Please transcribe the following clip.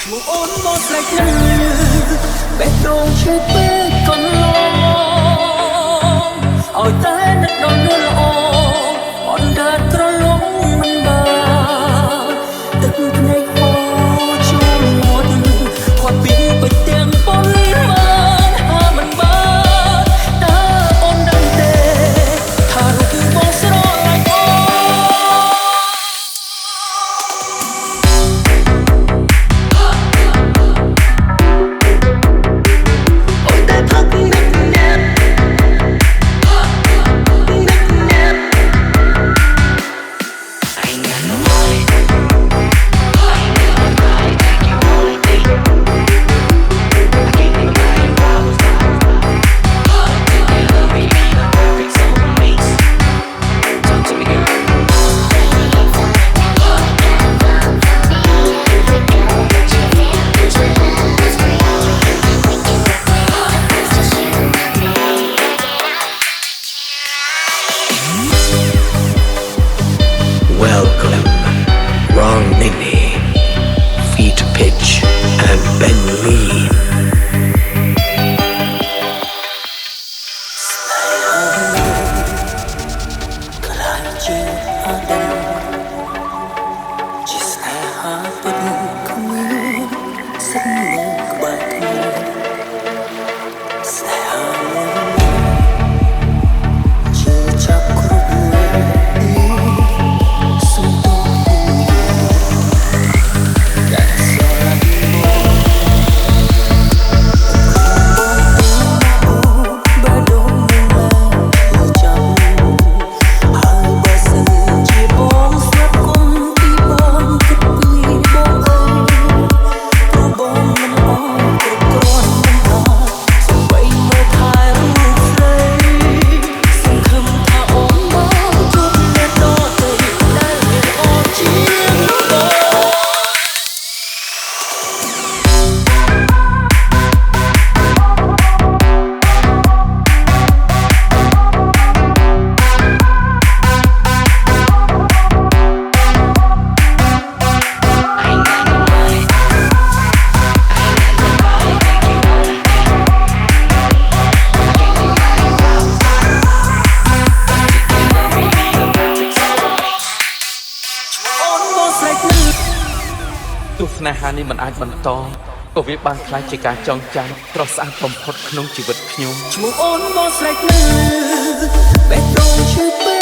ឈ្មោះអូនមកស្រេចនឹងបេះដូងឈឺពេកកន្លងឲ្យតែនឹកដល់រឿងល្អអន់ដើរត្រឡងមិនបានទឹកភ្នែកហូរចូលមាត់ផុតពីបេះទាំងប៉ុនបានហាមិនបានតើអូនដឹងទេថារូបបងស្រឡាញ់អូន Welcome, Wrong Nini, Feet Pitch and Ben Lee.ទស្សនៈនេះមិនអាចបន្តក៏វាបានខ្លាចជាការចងចាំត្រស្អាតបំផុតក្នុងជីវិតខ្ញុំឈ្មោះអូនមកស្រេចនៅបេះដូងឈឺ